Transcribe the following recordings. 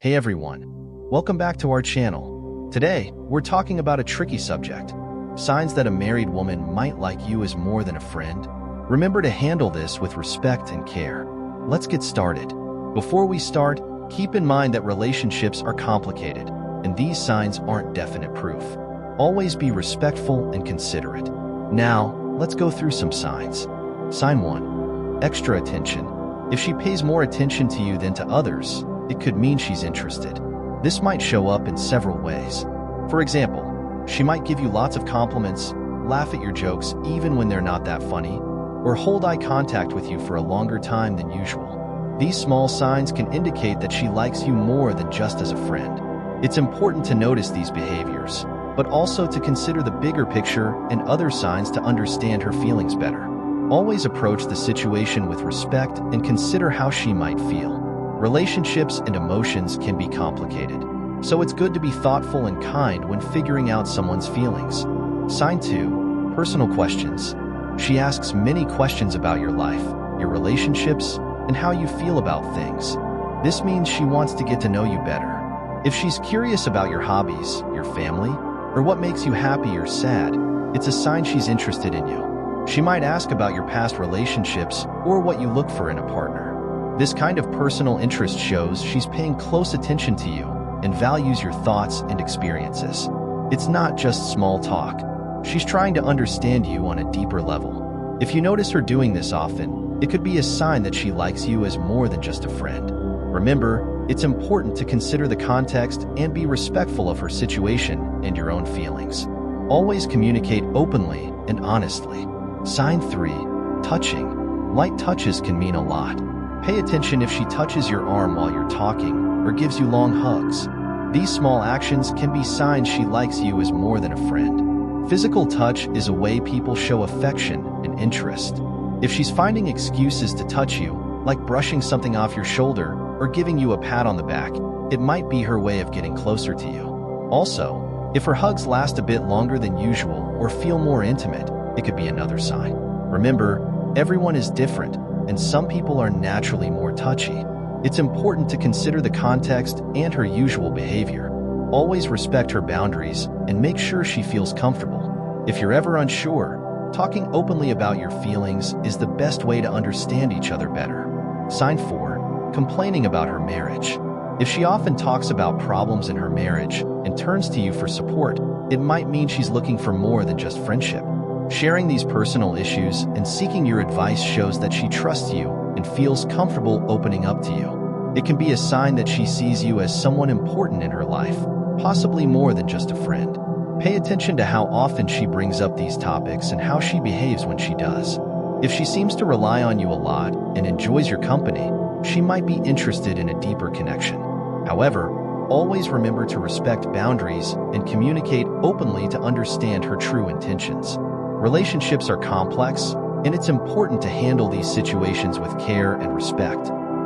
Hey everyone, welcome back to our channel. Today, we're talking about a tricky subject, signs that a married woman might like you as more than a friend. Remember to handle this with respect and care. Let's get started. Before we start, keep in mind that relationships are complicated, and these signs aren't definite proof. Always be respectful and considerate. Now, let's go through some signs. Sign 1. Extra attention. If she pays more attention to you than to others, it could mean she's interested. This might show up in several ways. For example, she might give you lots of compliments, laugh at your jokes even when they're not that funny, or hold eye contact with you for a longer time than usual. These small signs can indicate that she likes you more than just as a friend. It's important to notice these behaviors, but also to consider the bigger picture and other signs to understand her feelings better. Always approach the situation with respect and consider how she might feel. Relationships and emotions can be complicated, so it's good to be thoughtful and kind when figuring out someone's feelings. Sign 2. Personal questions. She asks many questions about your life, your relationships, and how you feel about things. This means she wants to get to know you better. If she's curious about your hobbies, your family, or what makes you happy or sad, it's a sign she's interested in you. She might ask about your past relationships or what you look for in a partner. This kind of personal interest shows she's paying close attention to you and values your thoughts and experiences. It's not just small talk. She's trying to understand you on a deeper level. If you notice her doing this often, it could be a sign that she likes you as more than just a friend. Remember, it's important to consider the context and be respectful of her situation and your own feelings. Always communicate openly and honestly. Sign 3. Touching. Light touches can mean a lot. Pay attention if she touches your arm while you're talking or gives you long hugs. These small actions can be signs she likes you as more than a friend. Physical touch is a way people show affection and interest. If she's finding excuses to touch you, like brushing something off your shoulder or giving you a pat on the back, it might be her way of getting closer to you. Also, if her hugs last a bit longer than usual or feel more intimate, it could be another sign. Remember, everyone is different, and some people are naturally more touchy. It's important to consider the context and her usual behavior. Always respect her boundaries and make sure she feels comfortable. If you're ever unsure, talking openly about your feelings is the best way to understand each other better. Sign 4. Complaining about her marriage. If she often talks about problems in her marriage and turns to you for support, it might mean she's looking for more than just friendship. Sharing these personal issues and seeking your advice shows that she trusts you and feels comfortable opening up to you. It can be a sign that she sees you as someone important in her life, possibly more than just a friend. Pay attention to how often she brings up these topics and how she behaves when she does. If she seems to rely on you a lot and enjoys your company, she might be interested in a deeper connection. However, always remember to respect boundaries and communicate openly to understand her true intentions. Relationships are complex, and it's important to handle these situations with care and respect.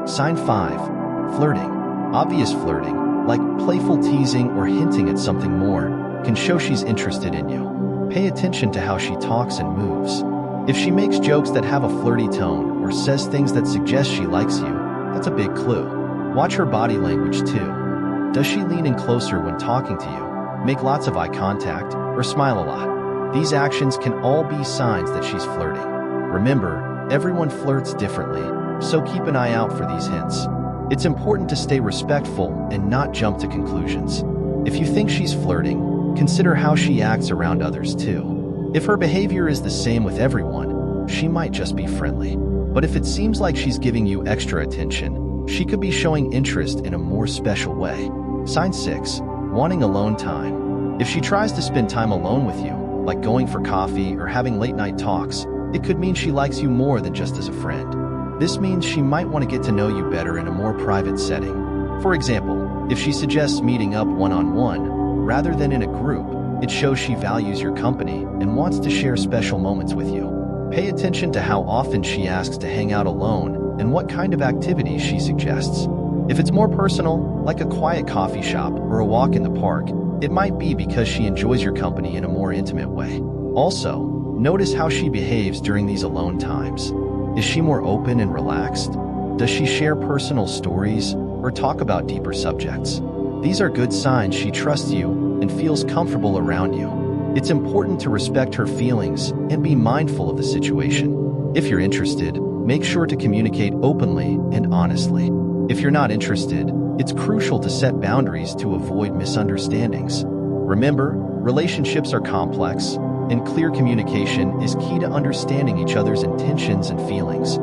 Sign 5. Flirting. Obvious flirting, like playful teasing or hinting at something more, can show she's interested in you. Pay attention to how she talks and moves. If she makes jokes that have a flirty tone or says things that suggest she likes you, that's a big clue. Watch her body language too. Does she lean in closer when talking to you, make lots of eye contact, or smile a lot? These actions can all be signs that she's flirting. Remember, everyone flirts differently, so keep an eye out for these hints. It's important to stay respectful and not jump to conclusions. If you think she's flirting, consider how she acts around others too. If her behavior is the same with everyone, she might just be friendly. But if it seems like she's giving you extra attention, she could be showing interest in a more special way. Sign 6. Wanting alone time. If she tries to spend time alone with you, like going for coffee or having late-night talks, it could mean she likes you more than just as a friend. This means she might want to get to know you better in a more private setting. For example, if she suggests meeting up one-on-one rather than in a group, it shows she values your company and wants to share special moments with you. Pay attention to how often she asks to hang out alone and what kind of activities she suggests. If it's more personal, like a quiet coffee shop or a walk in the park, it might be because she enjoys your company in a more intimate way. Also, notice how she behaves during these alone times. Is she more open and relaxed? Does she share personal stories or talk about deeper subjects. These are good signs she trusts you and feels comfortable around you. It's important to respect her feelings and be mindful of the situation. If you're interested, make sure to communicate openly and honestly. If you're not interested, it's crucial to set boundaries to avoid misunderstandings. Remember, relationships are complex, and clear communication is key to understanding each other's intentions and feelings.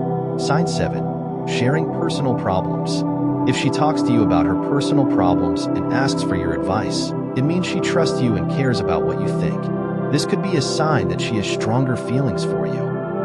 Sign 7. Sharing personal problems. If she talks to you about her personal problems and asks for your advice, it means she trusts you and cares about what you think. This could be a sign that she has stronger feelings for you.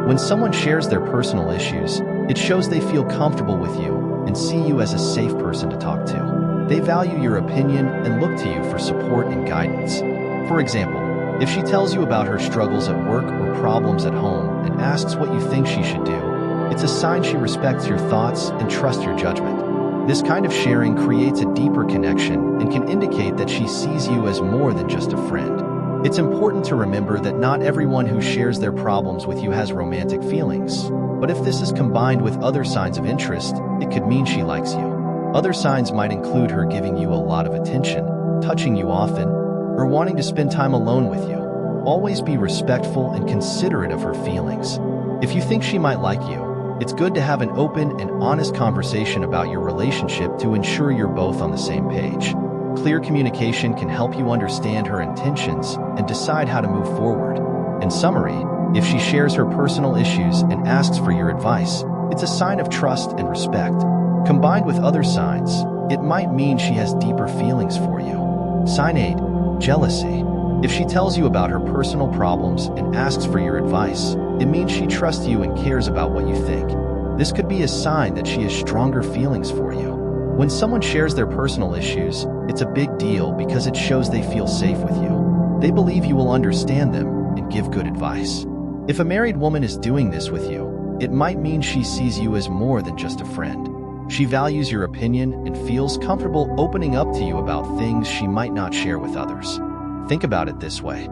When someone shares their personal issues, it shows they feel comfortable with you and see you as a safe person to talk to. They value your opinion and look to you for support and guidance. For example, if she tells you about her struggles at work or problems at home and asks what you think she should do, it's a sign she respects your thoughts and trusts your judgment. This kind of sharing creates a deeper connection and can indicate that she sees you as more than just a friend. It's important to remember that not everyone who shares their problems with you has romantic feelings, but if this is combined with other signs of interest, it could mean she likes you. Other signs might include her giving you a lot of attention, touching you often, or wanting to spend time alone with you. Always be respectful and considerate of her feelings. If you think she might like you, it's good to have an open and honest conversation about your relationship to ensure you're both on the same page. Clear communication can help you understand her intentions and decide how to move forward. In summary, if she shares her personal issues and asks for your advice, it's a sign of trust and respect. Combined with other signs, it might mean she has deeper feelings for you. Sign 8. Jealousy. If she tells you about her personal problems and asks for your advice, it means she trusts you and cares about what you think. This could be a sign that she has stronger feelings for you. When someone shares their personal issues, it's a big deal because it shows they feel safe with you. They believe you will understand them and give good advice. If a married woman is doing this with you, it might mean she sees you as more than just a friend. She values your opinion and feels comfortable opening up to you about things she might not share with others. Think about it this way.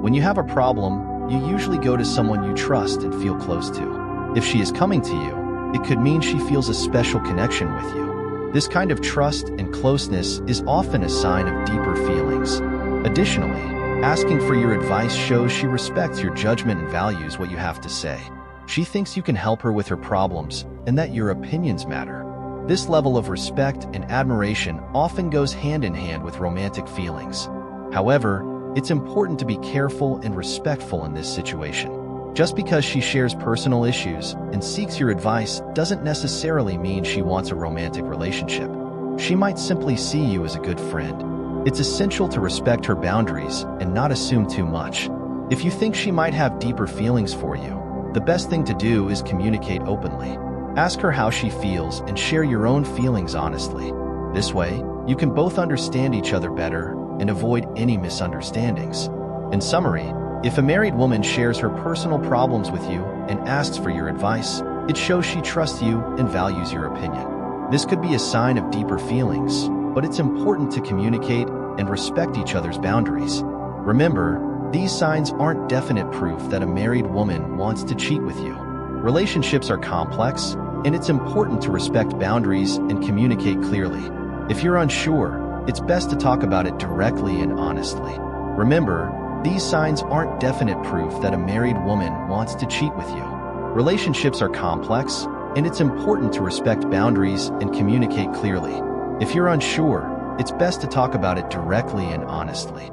When you have a problem, you usually go to someone you trust and feel close to. If she is coming to you, it could mean she feels a special connection with you. This kind of trust and closeness is often a sign of deeper feelings. Additionally, asking for your advice shows she respects your judgment and values what you have to say. She thinks you can help her with her problems and that your opinions matter. This level of respect and admiration often goes hand in hand with romantic feelings. However, it's important to be careful and respectful in this situation. Just because she shares personal issues and seeks your advice doesn't necessarily mean she wants a romantic relationship. She might simply see you as a good friend. It's essential to respect her boundaries and not assume too much. If you think she might have deeper feelings for you, the best thing to do is communicate openly. Ask her how she feels and share your own feelings honestly. This way, you can both understand each other better and avoid any misunderstandings. In summary, if a married woman shares her personal problems with you and asks for your advice, it shows she trusts you and values your opinion. This could be a sign of deeper feelings, but it's important to communicate and respect each other's boundaries. Remember, these signs aren't definite proof that a married woman wants to cheat with you. Relationships are complex, and it's important to respect boundaries and communicate clearly. If you're unsure, it's best to talk about it directly and honestly. Remember, these signs aren't definite proof that a married woman wants to cheat with you. Relationships are complex, and it's important to respect boundaries and communicate clearly. If you're unsure, it's best to talk about it directly and honestly.